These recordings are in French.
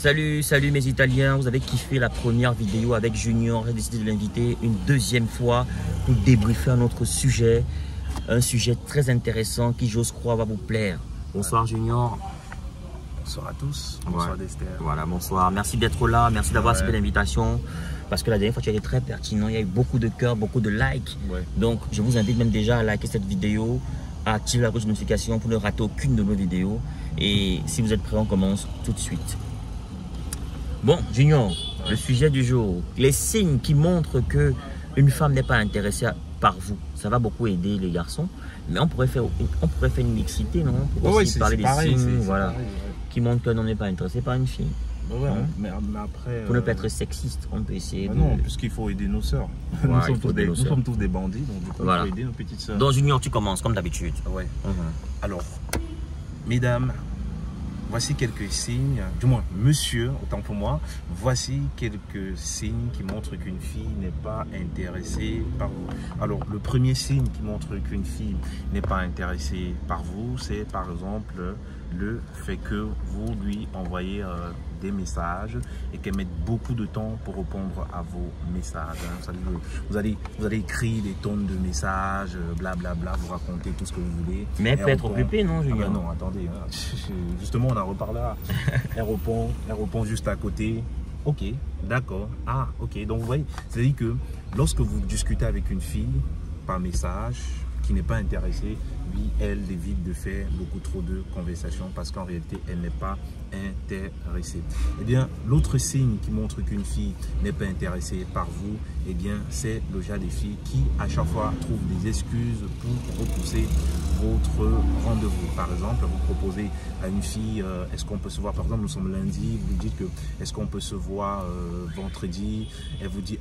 Salut mes Italiens, vous avez kiffé la première vidéo avec Junior, j'ai décidé de l'inviter une deuxième fois pour débriefer un autre sujet, un sujet très intéressant qui, j'ose croire, va vous plaire. Bonsoir Junior. Bonsoir à tous, bonsoir Dester. Voilà, bonsoir, merci d'être là, merci d'avoir accepté l'invitation. Parce que la dernière fois tu as été très pertinent, il y a eu beaucoup de cœurs, beaucoup de likes. Donc je vous invite même déjà à liker cette vidéo, à activer la cloche de notification pour ne rater aucune de nos vidéos. Et si vous êtes prêts, on commence tout de suite. Bon, Junior, le sujet du jour, les signes qui montrent que une femme n'est pas intéressée par vous. Ça va beaucoup aider les garçons, mais on pourrait faire une mixité, non? Pour aussi parler des signes, voilà, qui montrent qu'un homme n'est pas intéressé par une fille. Mais après, pour ne pas être sexiste, on peut essayer de... Non, puisqu'il faut aider nos sœurs. Nous sommes tous des bandits, donc il faut aider nos petites sœurs. Donc Junior, tu commences comme d'habitude. Alors, mesdames, voici quelques signes, du moins monsieur, autant pour moi, voici quelques signes qui montrent qu'une fille n'est pas intéressée par vous. Alors, le premier signe qui montre qu'une fille n'est pas intéressée par vous, c'est par exemple le fait que vous lui envoyez des messages et qu'elle mette beaucoup de temps pour répondre à vos messages. Vous allez écrire des tonnes de messages, blablabla, vous racontez tout ce que vous voulez. Mais elle peut être occupée, non, Julien? Non, attendez, justement on en reparle là. Elle répond juste à côté. Ok, d'accord. Ah, ok. Donc vous voyez, c'est-à-dire que lorsque vous discutez avec une fille par message qui n'est pas intéressée, lui, elle évite de faire beaucoup trop de conversations parce qu'en réalité, elle n'est pas intéressée. Eh bien, l'autre signe qui montre qu'une fille n'est pas intéressée par vous, eh bien, c'est le genre des filles qui, à chaque fois, trouvent des excuses pour repousser votre rendez-vous. Par exemple, vous proposez à une fille, est-ce qu'on peut se voir, par exemple, nous sommes lundi, vous lui dites que, est-ce qu'on peut se voir vendredi? Elle vous dit,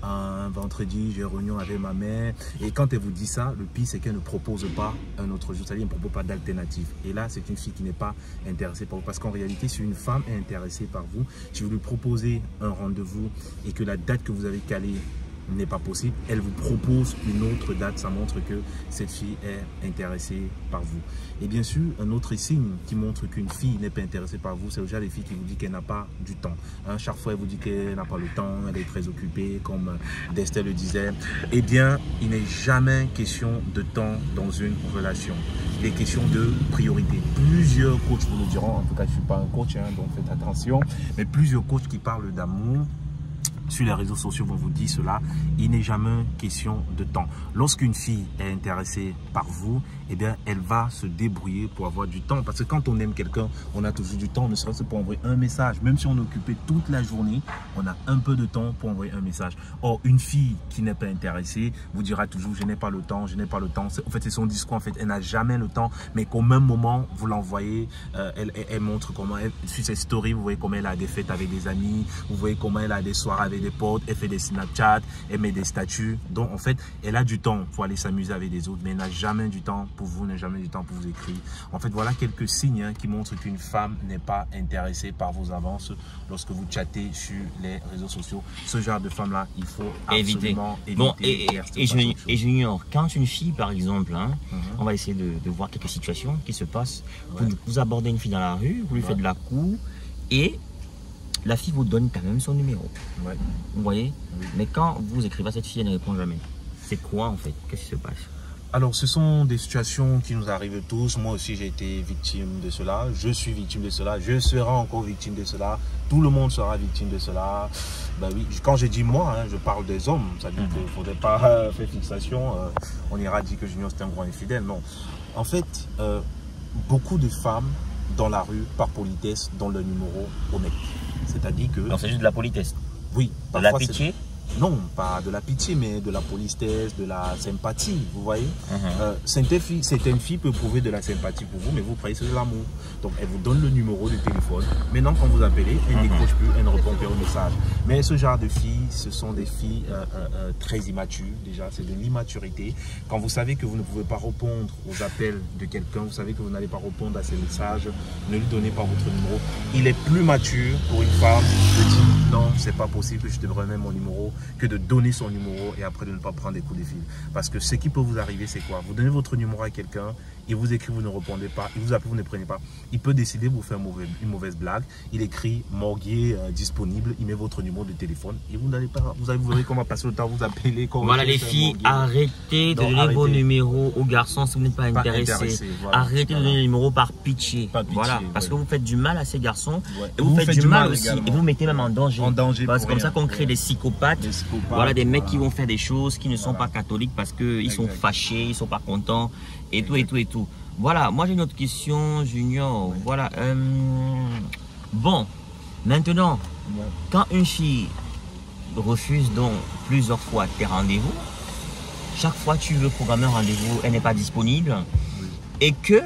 vendredi, j'ai réunion avec ma mère. Et quand elle vous dit ça, le pire, c'est qu'elle ne propose pas un autre jour, c'est-à-dire elle ne propose pas d'alternative. Et là, c'est une fille qui n'est pas intéressée par vous. Parce qu'en réalité, si une femme est intéressée par vous, si vous lui proposez un rendez-vous et que la date que vous avez calée n'est pas possible, elle vous propose une autre date, ça montre que cette fille est intéressée par vous. Et bien sûr, un autre signe qui montre qu'une fille n'est pas intéressée par vous, c'est le genre des filles qui vous dit qu'elle n'a pas du temps. Chaque fois, elle vous dit qu'elle n'a pas le temps, elle est très occupée, comme Dester le disait. Eh bien, il n'est jamais question de temps dans une relation. Il est question de priorité. Plusieurs coachs vous le diront, en tout cas, je ne suis pas un coach, donc faites attention, mais plusieurs coachs qui parlent d'amour sur les réseaux sociaux vont vous dire cela, il n'est jamais question de temps. Lorsqu'une fille est intéressée par vous, eh bien, elle va se débrouiller pour avoir du temps. Parce que quand on aime quelqu'un, on a toujours du temps, ne serait-ce pour envoyer un message. Même si on est occupé toute la journée, on a un peu de temps pour envoyer un message. Or, une fille qui n'est pas intéressée vous dira toujours, je n'ai pas le temps, je n'ai pas le temps. En fait, c'est son discours, en fait, elle n'a jamais le temps, mais qu'au même moment, vous l'envoyez, elle montre comment, sur ses stories, vous voyez comment elle a des fêtes avec des amis, vous voyez comment elle a des soirées avec des potes, elle fait des Snapchat, elle met des statuts. Donc en fait, elle a du temps pour aller s'amuser avec les autres, mais elle n'a jamais du temps pour vous, n'a jamais du temps pour vous écrire. En fait, voilà quelques signes qui montrent qu'une femme n'est pas intéressée par vos avances lorsque vous chattez sur les réseaux sociaux. Ce genre de femme-là, il faut absolument éviter. Bon, et Junior, quand une fille, par exemple, on va essayer de voir quelques situations qui se passent. Vous abordez une fille dans la rue, vous lui faites de la cour et la fille vous donne quand même son numéro. Vous voyez? Mais quand vous écrivez à cette fille, elle ne répond jamais. C'est quoi en fait? Qu'est-ce qui se passe? Alors, ce sont des situations qui nous arrivent tous. Moi aussi, j'ai été victime de cela. Je suis victime de cela. Je serai encore victime de cela. Tout le monde sera victime de cela. Ben oui, quand je dis moi, je parle des hommes. Ça veut dire qu'il ne faudrait pas faire fixation. On ira dire que Junior, c'est un grand infidèle. Non. En fait, beaucoup de femmes dans la rue, par politesse, donnent le numéro au mec. C'est-à-dire que... Donc c'est juste de la politesse? Oui. De la pitié? Non, pas de la pitié, mais de la politesse, de la sympathie, vous voyez. Certaines filles peuvent prouver de la sympathie pour vous, mais vous croyez que c'est de l'amour. Donc, elle vous donne le numéro de téléphone. Maintenant, quand vous appelez, elle ne décroche plus, elle ne répond plus au message. Mais ce genre de filles, ce sont des filles très immatures, déjà, c'est de l'immaturité. Quand vous savez que vous ne pouvez pas répondre aux appels de quelqu'un, vous savez que vous n'allez pas répondre à ses messages, ne lui donnez pas votre numéro. Il est plus mature pour une femme de dire non, c'est pas possible que je te remets mon numéro, que de donner son numéro et après de ne pas prendre des coups de fil. Parce que ce qui peut vous arriver, c'est quoi? Vous donnez votre numéro à quelqu'un il vous écrit, vous ne répondez pas, il vous appelle, vous ne prenez pas. Il peut décider de vous faire une mauvaise blague. Il écrit morguier disponible, il met votre numéro de téléphone et vous n'allez pas, vous verrez comment passer le temps, vous appelez. Voilà les filles, arrêtez de donner vos numéros aux garçons si vous n'êtes pas intéressés. Voilà, arrêtez de donner les numéros par pitié. Voilà, parce que vous faites du mal à ces garçons et vous faites du mal aussi également. Et vous mettez même en danger. Parce que comme ça qu'on crée des psychopathes. Voilà, des mecs qui vont faire des choses qui ne sont pas catholiques parce qu'ils sont fâchés, ils ne sont pas contents et tout et tout et tout. Voilà, moi j'ai une autre question, Junior. Voilà, bon, maintenant, quand une fille refuse donc plusieurs fois tes rendez-vous, chaque fois tu veux programmer un rendez-vous, elle n'est pas disponible, et que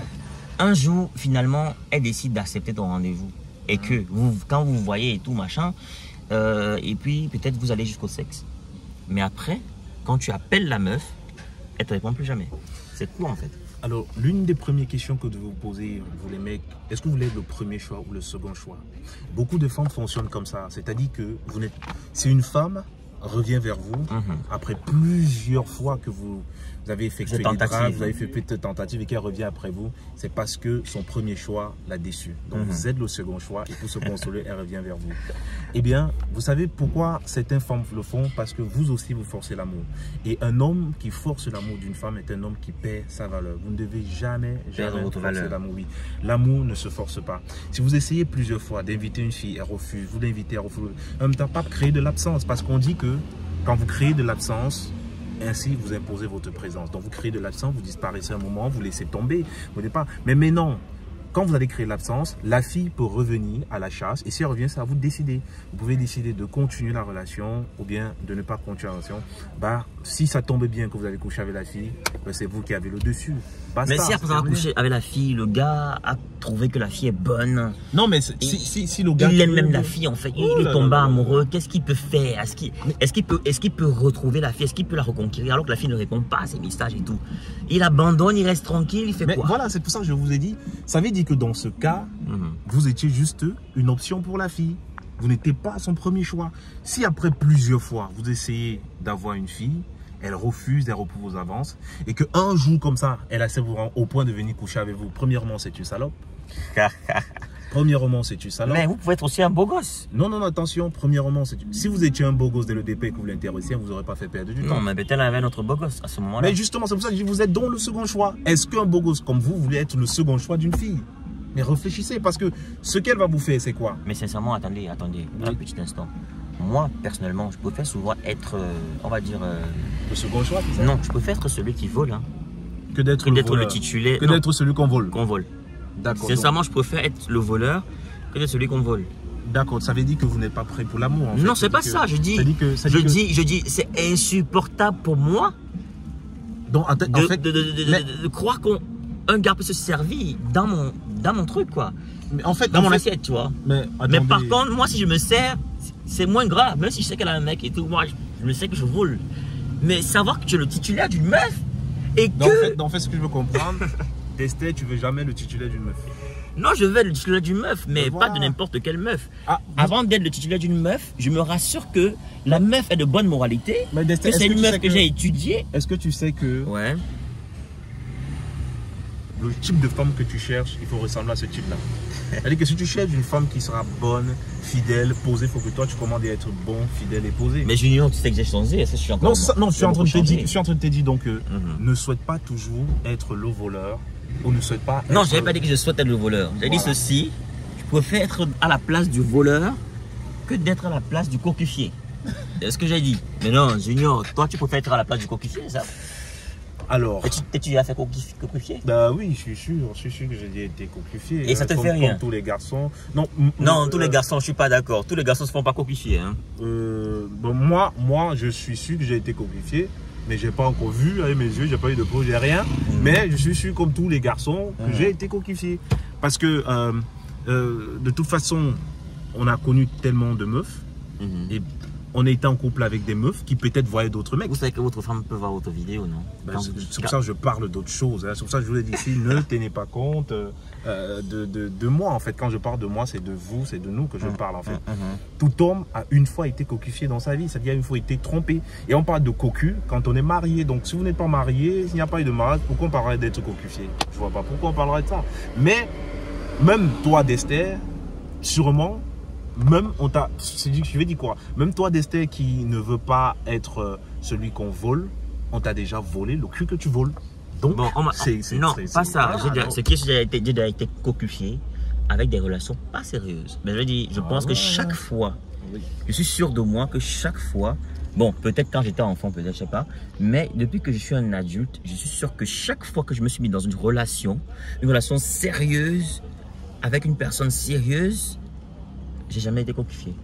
un jour finalement elle décide d'accepter ton rendez-vous, et que quand vous voyez et tout machin, et puis peut-être vous allez jusqu'au sexe, mais après quand tu appelles la meuf, elle te répond plus jamais. C'est quoi en fait? Alors, l'une des premières questions que vous devez vous poser, vous les mecs, est-ce que vous voulez le premier choix ou le second choix? Beaucoup de femmes fonctionnent comme ça. C'est-à-dire que si une femme revient vers vous, après plusieurs fois que vous avez effectué des draps, vous avez fait peut-être tentatives et qu'elle revient après vous, c'est parce que son premier choix l'a déçu. Donc vous êtes le second choix et pour se consoler, elle revient vers vous. Eh bien, vous savez pourquoi certaines femmes le font? Parce que vous aussi, vous forcez l'amour. Et un homme qui force l'amour d'une femme est un homme qui perd sa valeur. Vous ne devez jamais forcer l'amour. Oui. L'amour ne se force pas. Si vous essayez plusieurs fois d'inviter une fille, elle refuse, vous l'invitez, elle refuse. En même temps, pas créer de l'absence, parce qu'on dit que quand vous créez de l'absence, ainsi vous imposez votre présence. Donc vous créez de l'absence, vous disparaissez un moment, vous laissez tomber au départ. Mais maintenant, quand vous allez créer l'absence, la fille peut revenir à la chasse et si elle revient, c'est à vous de décider. Vous pouvez décider de continuer la relation ou bien de ne pas continuer la relation. Bah, si ça tombe bien que vous avez couché avec la fille, bah, c'est vous qui avez le dessus. Mais si après avoir couché avec la fille, le gars a trouvé que la fille est bonne. Non, mais si le gars... Il aime même la fille en fait, il est tombé amoureux, qu'est-ce qu'il peut faire? Est-ce qu'il peut retrouver la fille? Est-ce qu'il peut la reconquérir alors que la fille ne répond pas à ses messages et tout? Il abandonne, il reste tranquille, il fait quoi? Voilà, c'est pour ça que je vous ai dit, ça veut dire que dans ce cas, vous étiez juste une option pour la fille. Vous n'étiez pas son premier choix. Si après plusieurs fois, vous essayez d'avoir une fille, elle refuse, elle repousse vos avances, et qu'un jour comme ça, elle accepte au point de venir coucher avec vous, premièrement, c'est une salope. Premièrement, c'est une salope. Mais vous pouvez être aussi un beau gosse. Non, non, non, attention. Premièrement, si vous étiez un beau gosse dès le départ et que vous l'intéressiez, vous n'aurez pas fait perdre du temps. Non, mais peut-être elle avait notre beau gosse à ce moment-là. Mais justement, c'est pour ça que je dis, vous êtes donc le second choix. Est-ce qu'un beau gosse comme vous voulez être le second choix d'une fille? Mais réfléchissez, parce que ce qu'elle va vous faire, c'est quoi? Mais sincèrement, attendez, un petit instant. Moi, personnellement, je préfère souvent être, on va dire... le second choix, c'est ça? Non, je préfère être celui qui vole. Hein. Que d'être le titulaire. Que d'être celui qu'on vole. D'accord. Sincèrement, je préfère être le voleur que d'être celui qu'on vole. D'accord, ça veut dire que vous n'êtes pas prêt pour l'amour en fait. Non, c'est pas ça, je dis, c'est insupportable pour moi de croire qu'un gars peut se servir dans mon truc, quoi. Mais en fait, dans mon assiette, tu vois. Mais par contre, moi, si je me sers, c'est moins grave. Même si je sais qu'elle a un mec et tout, moi, je me sais que je vole. Mais savoir que tu es le titulaire d'une meuf et que... En fait, ce que je veux comprendre, Destin, tu veux jamais le titulaire d'une meuf. Non, je veux le titulaire d'une meuf, mais pas de n'importe quelle meuf. Avant d'être le titulaire d'une meuf, je me rassure que la meuf est de bonne moralité, que c'est une meuf que j'ai étudiée. Est-ce que tu sais que le type de femme que tu cherches, il faut ressembler à ce type-là? C'est-à-dire que si tu cherches une femme qui sera bonne, fidèle, posée, il faut que toi tu commandes à être bon, fidèle et posé. Mais Junior, tu sais que j'ai changé, est-ce que je suis encore... Non, je suis en train de te dire donc ne souhaite pas toujours être le voleur. Ou ne souhaite pas... Non, je n'avais pas dit que je souhaite être le voleur. J'ai dit ceci, je préfère être à la place du voleur que d'être à la place du cocufier. C'est ce que j'ai dit. Mais non, Junior, toi tu préfères être à la place du cocufier, ça? Alors... Et tu as fait cocufier? Bah oui, je suis sûr que j'ai été cocufié. Et ça te fait rien? Comme tous les garçons. Non, tous les garçons, je suis pas d'accord. Tous les garçons se font pas cocufier. Hein. Bon, moi, je suis sûr que j'ai été cocufié. Mais j'ai pas encore vu avec mes yeux, j'ai pas eu de projet, rien. Mais je suis sûr, comme tous les garçons, que j'ai été coquifié. Parce que de toute façon, on a connu tellement de meufs. Et on était en couple avec des meufs qui peut-être voyaient d'autres mecs. Vous savez que votre femme peut voir votre vidéo, non? Ben, c'est pour ça que je parle d'autres choses. Hein. C'est pour ça que je vous ai dit ici, ne tenez pas compte de moi. En fait, quand je parle de moi, c'est de vous, c'est de nous que je parle en fait. Tout homme a une fois été cocufié dans sa vie, c'est-à-dire une fois été trompé. Et on parle de cocu quand on est marié. Donc si vous n'êtes pas marié, s'il n'y a pas eu de mariage, pourquoi on parlerait d'être cocufié? Je vois pas pourquoi on parlerait de ça. Mais même toi, Dester, sûrement, même on t'a, je vais dire quoi, même toi Dester qui ne veut pas être celui qu'on vole, on t'a déjà volé le cul que tu voles. Donc bon, non, pas ça. C'est que j'ai déjà été cocufié avec des relations pas sérieuses. Mais je veux dire, je pense que chaque fois, je suis sûr de moi que chaque fois, bon, peut-être quand j'étais enfant, peut-être, je sais pas, mais depuis que je suis un adulte, je suis sûr que chaque fois que je me suis mis dans une relation sérieuse, avec une personne sérieuse, j'ai jamais été cocufié.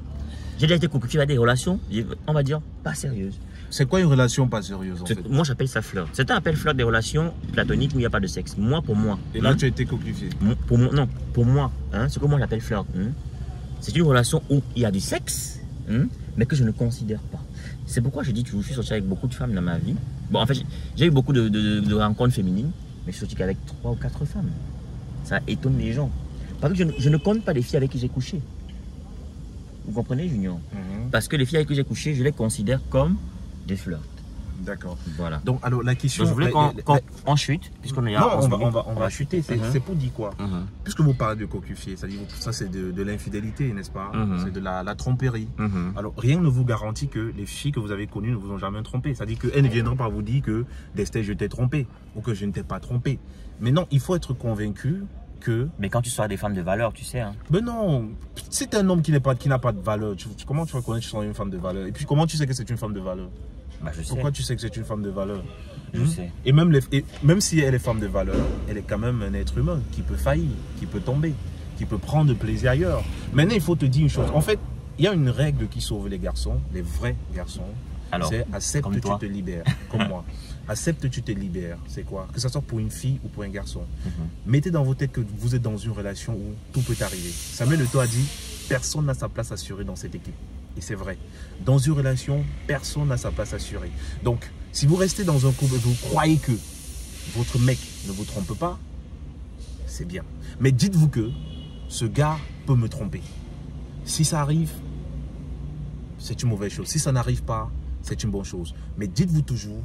J'ai déjà été cocufié avec des relations, on va dire, pas sérieuses. C'est quoi une relation pas sérieuse en fait? Moi, j'appelle ça flirt. Certains appellent flirt des relations platoniques où il n'y a pas de sexe. Moi, pour moi. Et là, tu as été cocufié? Non, pour moi, ce que moi j'appelle flirt, c'est une relation où il y a du sexe, mais que je ne considère pas. C'est pourquoi je dis que je suis sorti avec beaucoup de femmes dans ma vie. Bon, en fait, j'ai eu beaucoup de rencontres féminines, mais je suis sorti qu'avec 3 ou 4 femmes. Ça étonne les gens. Parce que je ne compte pas les filles avec qui j'ai couché. Vous comprenez, Junior? Parce que les filles avec qui j'ai couché, je les considère comme des flirts. D'accord. Voilà. Donc, alors, la question... Donc, je voulais qu'on chute, puisqu'on est... Non, on va chuter. C'est pour dire quoi? Puisque vous parlez de cocufier, ça c'est de l'infidélité, n'est-ce pas? C'est de la tromperie. Alors, rien ne vous garantit que les filles que vous avez connues ne vous ont jamais trompé. C'est-à-dire qu'elles ne viendront pas vous dire que Dester, je t'ai trompé ou que je ne t'ai pas trompé. Mais non, il faut être convaincu que... Mais quand tu sois des femmes de valeur, tu sais. Hein. Mais non, c'est un homme qui n'a pas de valeur. Comment tu reconnais que tu sois une femme de valeur? Et puis, comment tu sais que c'est une femme de valeur? Bah, je sais. Pourquoi tu sais que c'est une femme de valeur? Je sais. Et même si elle est femme de valeur, elle est quand même un être humain qui peut faillir, qui peut tomber, qui peut prendre plaisir ailleurs. Maintenant, il faut te dire une chose. En fait, il y a une règle qui sauve les garçons, les vrais garçons. C'est accepte que tu te libères, comme moi. Accepte que tu te libères. C'est quoi? Que ce soit pour une fille ou pour un garçon. Mettez dans vos têtes que vous êtes dans une relation où tout peut arriver. Samuel Eto'o a dit, personne n'a sa place assurée dans cette équipe. Et c'est vrai. Dans une relation, personne n'a sa place assurée. Donc, si vous restez dans un couple et vous croyez que votre mec ne vous trompe pas, c'est bien. Mais dites-vous que ce gars peut me tromper. Si ça arrive, c'est une mauvaise chose. Si ça n'arrive pas, c'est une bonne chose. Mais dites-vous toujours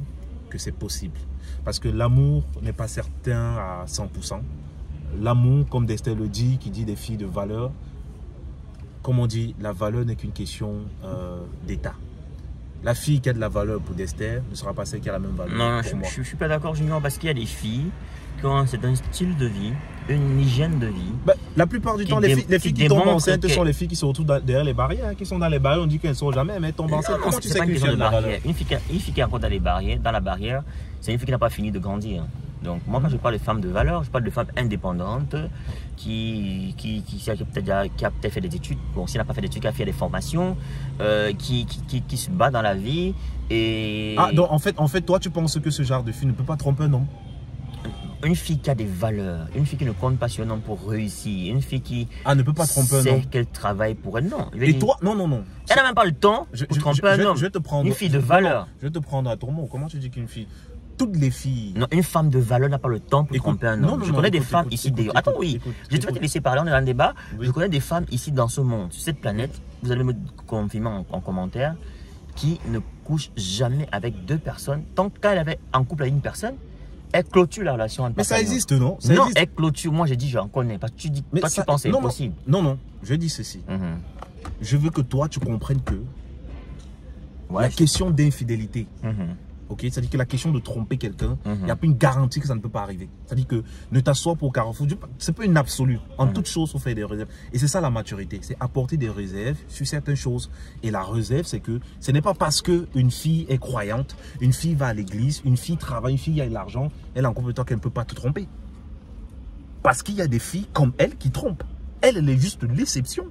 que c'est possible. Parce que l'amour n'est pas certain à 100%. L'amour, comme Dester le dit, qui dit des filles de valeur, comme on dit, la valeur n'est qu'une question d'état. La fille qui a de la valeur pour Dester ne sera pas celle qui a la même valeur pour moi. Je ne suis pas d'accord, Junior, parce qu'il y a des filles qui ont un style de vie, une hygiène de vie. Bah, la plupart du temps, les filles qui tombent enceintes sont les filles qui se retrouvent derrière les barrières, qui sont dans les barrières, on dit qu'elles ne sont jamais, mais elles tombent enceintes. Comment tu sais qu'une fille a de la valeur? Une fille qui est encore dans la barrière, c'est une fille qui n'a pas fini de grandir. Donc moi, quand je parle de femmes de valeur, je parle de femmes indépendantes qui a peut-être fait des études. Bon, s'il n'a pas fait d'études, qui a fait des formations, qui se bat dans la vie. Et... Ah, donc en fait, toi, tu penses que ce genre de fille ne peut pas tromper un homme? Une fille qui a des valeurs, une fille qui ne compte pas sur un homme pour réussir, une fille qui ne peut pas tromper un homme. Sait qu'elle travaille pour elle. Non. Et toi, non. Elle n'a même pas le temps pour tromper un homme. Une fille de valeur. Je vais te prendre à ton mot. Comment tu dis qu'une fille... Toutes les filles... Non, une femme de valeur n'a pas le temps pour tromper un homme. Je connais des femmes ici... Attends, oui. Je vais te laisser parler, on est dans le débat. Je connais des femmes ici dans ce monde, sur cette planète, vous allez me confirmer en commentaire, qui ne couchent jamais avec 2 personnes. Tant qu'elle avait en couple avec une personne, elle clôture la relation entre... Mais ça existe, non? Non, elle clôture. Moi, j'ai dit, j'en connais. Parce que tu dis, toi, tu penses c'est impossible. Non. Je dis ceci. Je veux que toi, tu comprennes que la question d'infidélité... Okay? C'est-à-dire que la question de tromper quelqu'un, il n'y a pas une garantie que ça ne peut pas arriver. C'est-à-dire que ne t'assois pas au carrefour. C'est pas une absolue. En toute chose, il faut faire des réserves. Et c'est ça la maturité. C'est apporter des réserves sur certaines choses. Et la réserve, c'est que ce n'est pas parce qu'une fille est croyante, une fille va à l'église, une fille travaille, une fille a de l'argent, elle est en couple de temps qu'elle ne peut pas te tromper. Parce qu'il y a des filles comme elle qui trompent. Elle est juste l'exception.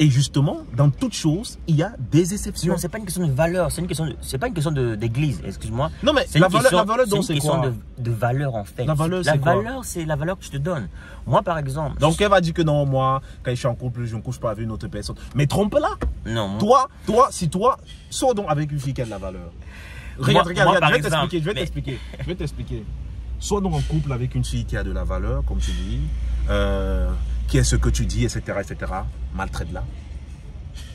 Et justement, dans toute chose, il y a des exceptions. Non, c'est pas une question de valeur, c'est pas une question d'église, excuse-moi. Non, mais la valeur dont c'est quoi? C'est une question de valeur en fait. La valeur, c'est la valeur que je te donne. Moi, par exemple. Donc, elle va dire que non, moi, quand je suis en couple, je ne couche pas avec une autre personne. Mais trompe-la. Non. Si toi, sors donc avec une fille qui a de la valeur. Regarde, je vais t'expliquer. Sois donc en couple avec une fille qui a de la valeur, comme tu dis, qui est ce que tu dis, etc., etc. Maltraite-la,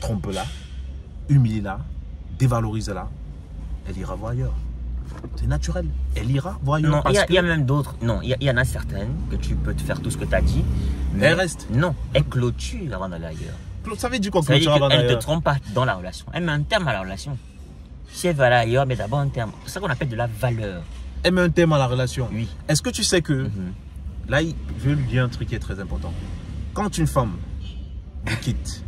trompe-la, humilie-la, dévalorise-la. Elle ira voir ailleurs. C'est naturel. Elle ira voir ailleurs. Non, il y a même d'autres. Non, il y en a certaines que tu peux te faire tout ce que tu as dit. Mais elle reste. Non, elle clôture avant d'aller ailleurs. Ça veut dire quoi, clôture avant d'aller ailleurs? Elle ne te trompe pas dans la relation. Elle met un terme à la relation. Si elle va aller ailleurs, mais d'abord un terme. C'est ça qu'on appelle de la valeur. Elle met un terme à la relation. Oui. Est-ce que tu sais que, là, je vais lui dire un truc qui est très important. Quand une femme vous quitte,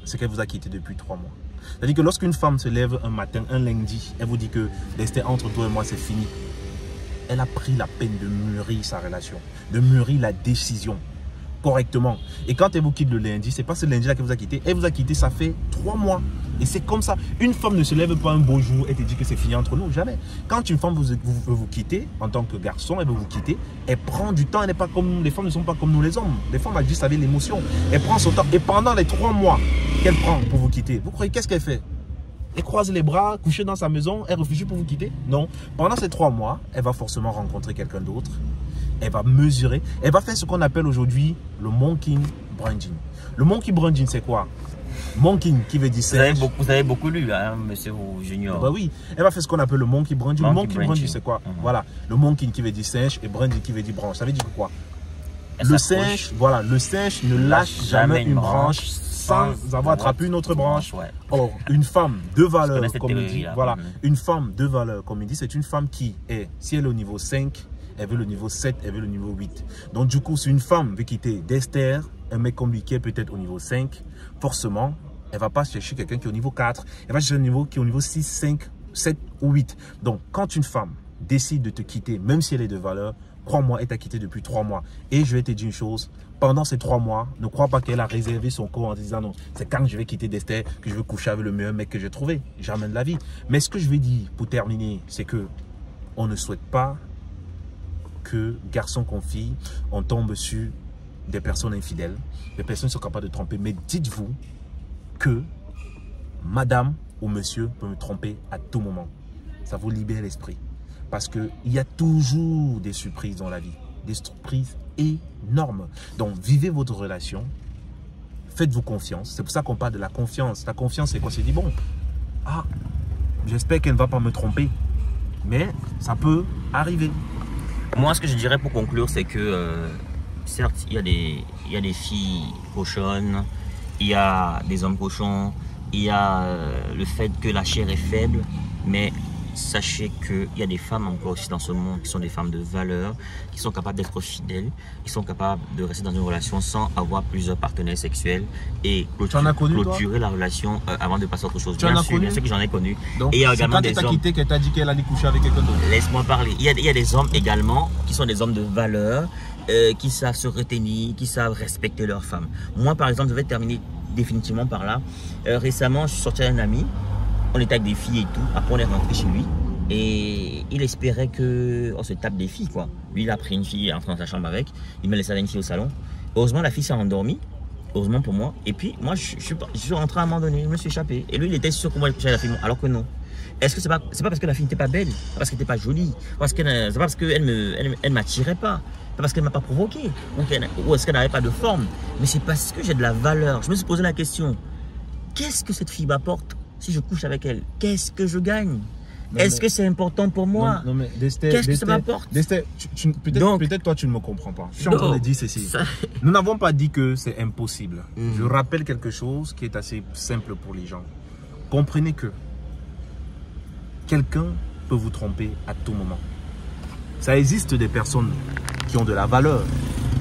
c'est qu'elle vous a quitté depuis 3 mois. C'est-à-dire que lorsqu'une femme se lève un matin, un lundi, elle vous dit que Destin, entre toi et moi, c'est fini. Elle a pris la peine de mûrir sa relation, de mûrir la décision correctement. Et quand elle vous quitte le lundi, c'est pas ce lundi-là qu'elle vous a quitté. Elle vous a quitté, ça fait 3 mois. Et c'est comme ça. Une femme ne se lève pas un beau jour et te dit que c'est fini entre nous. Jamais. Quand une femme veut vous quitter, en tant que garçon, elle veut vous quitter, elle prend du temps. Elle n'est pas comme nous. Les femmes ne sont pas comme nous les hommes. Les femmes agissent avec l'émotion. Elle prend son temps. Et pendant les 3 mois qu'elle prend pour vous quitter, vous croyez qu'est-ce qu'elle fait? Elle croise les bras, couchée dans sa maison, elle réfléchit pour vous quitter? Non. Pendant ces 3 mois, elle va forcément rencontrer quelqu'un d'autre. Elle va mesurer. Elle va faire ce qu'on appelle aujourd'hui le monkey branding. Le monkey branding, c'est quoi? Monkey qui veut dire singe. Vous avez beaucoup lu, hein, monsieur Junior. Bah oui, elle va faire ce qu'on appelle le monkey branding. Le monkey branding, c'est quoi? Voilà, le monkey qui veut dire singe et branding qui veut dire branche. Ça veut dire quoi? Le singe, voilà, le singe ne lâche jamais une branche sans avoir attrapé une autre branche. Ouais. Or, une femme de valeur, comme il dit, voilà, une femme de valeur, comme il dit, c'est une femme qui est, si elle est au niveau 5, elle veut le niveau 7, elle veut le niveau 8. Donc du coup, si une femme veut quitter d'Esther, un mec comme lui qui est peut-être au niveau 5, forcément, elle ne va pas chercher quelqu'un qui est au niveau 4. Elle va chercher un niveau qui est au niveau 6, 5, 7 ou 8. Donc, quand une femme décide de te quitter, même si elle est de valeur, crois-moi, elle t'a quitté depuis 3 mois. Et je vais te dire une chose, pendant ces 3 mois, ne crois pas qu'elle a réservé son corps en te disant non, c'est quand je vais quitter d'Esther que je vais coucher avec le meilleur mec que j'ai trouvé. Jamais de la vie. Mais ce que je vais dire pour terminer, c'est que on ne souhaite pas que garçon comme fille, on tombe sur des personnes infidèles, des personnes qui sont capables de tromper. Mais dites-vous que madame ou monsieur peut me tromper à tout moment. Ça vous libère l'esprit. Parce qu'il y a toujours des surprises dans la vie. Des surprises énormes. Donc, vivez votre relation. Faites-vous confiance. C'est pour ça qu'on parle de la confiance. La confiance, c'est quoi? C'est dit, bon, ah, j'espère qu'elle ne va pas me tromper. Mais ça peut arriver. Moi, ce que je dirais pour conclure, c'est que certes, il y a des filles cochonnes, il y a des hommes cochons, il y a le fait que la chair est faible, mais sachez qu'il y a des femmes encore aussi dans ce monde qui sont des femmes de valeur, qui sont capables d'être fidèles, qui sont capables de rester dans une relation sans avoir plusieurs partenaires sexuels et clôturer la relation avant de passer à autre chose. Bien sûr que j'en ai connu. Donc, et il y a également des hommes. Quitté qu'elle t'a dit qu'elle allait coucher avec quelqu'un d'autre. Laisse-moi parler. Il y a des hommes également qui sont des hommes de valeur, qui savent se retenir, qui savent respecter leurs femmes. Moi, par exemple, je vais terminer définitivement par là. Récemment, je suis sorti avec un ami. On était avec des filles et tout. Après, on est rentré chez lui. Et il espérait qu'on se tape des filles, quoi. Lui, il a pris une fille, il est entré dans sa chambre avec. Il me laissé avec une fille au salon. Heureusement, la fille s'est endormie. Heureusement pour moi. Et puis, moi, je suis rentré à un moment donné. Je me suis échappé. Et lui, il était sûr que moi, je couchais avec la fille. Alors que non. Est-ce que c'est pas parce que la fille n'était pas belle? C'est parce qu'elle n'était pas jolie? C'est pas parce qu'elle m'attirait pas? C'est parce qu'elle ne m'a pas provoqué? Ou est-ce qu'elle n'avait pas de forme? Mais c'est parce que j'ai de la valeur. Je me suis posé la question. Qu'est-ce que cette fille m'apporte si je couche avec elle? Qu'est-ce que je gagne? Est-ce que c'est important pour moi? Non, mais qu'est-ce que ça m'apporte? Peut-être toi, tu ne me comprends pas. Je suis en train de dire ceci. Nous n'avons pas dit que c'est impossible. Je rappelle quelque chose qui est assez simple pour les gens. Comprenez que quelqu'un peut vous tromper à tout moment. Ça existe des personnes qui ont de la valeur.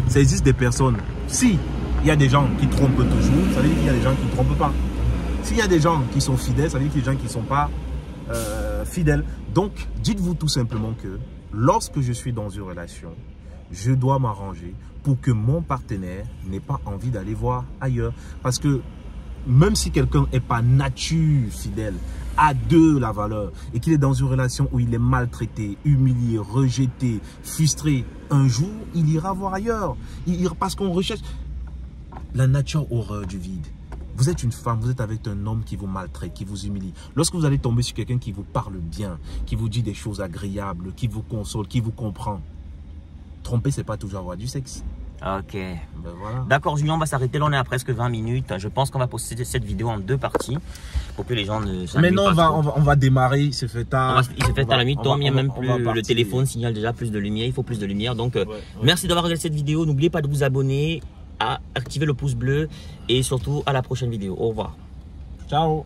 Ça existe des personnes. Si il y a des gens qui trompent toujours, ça veut dire qu'il y a des gens qui ne trompent pas. S'il y a des gens qui sont fidèles, ça veut dire qu'il y a des gens qui ne sont pas fidèles. Donc, dites-vous tout simplement que lorsque je suis dans une relation, je dois m'arranger pour que mon partenaire n'ait pas envie d'aller voir ailleurs. Parce que même si quelqu'un est par nature fidèle, a de la valeur et qu'il est dans une relation où il est maltraité, humilié, rejeté, frustré, un jour, il ira voir ailleurs. Il ira parce qu'on recherche la nature horreur du vide. Vous êtes une femme, vous êtes avec un homme qui vous maltraite, qui vous humilie. Lorsque vous allez tomber sur quelqu'un qui vous parle bien, qui vous dit des choses agréables, qui vous console, qui vous comprend, tromper, c'est pas toujours avoir du sexe. Ok. Ben voilà. D'accord, Julien, on va s'arrêter là. On est à presque 20 minutes. Je pense qu'on va poster cette vidéo en 2 parties pour que les gens ne s'ennuient pas. Maintenant, on va démarrer. Il se fait tard. Il se fait tard la nuit. Il n'y a même plus. Le téléphone signale déjà plus de lumière. Il faut plus de lumière. Donc, merci d'avoir regardé cette vidéo. N'oubliez pas de vous abonner, à activer le pouce bleu et surtout à la prochaine vidéo. Au revoir. Ciao.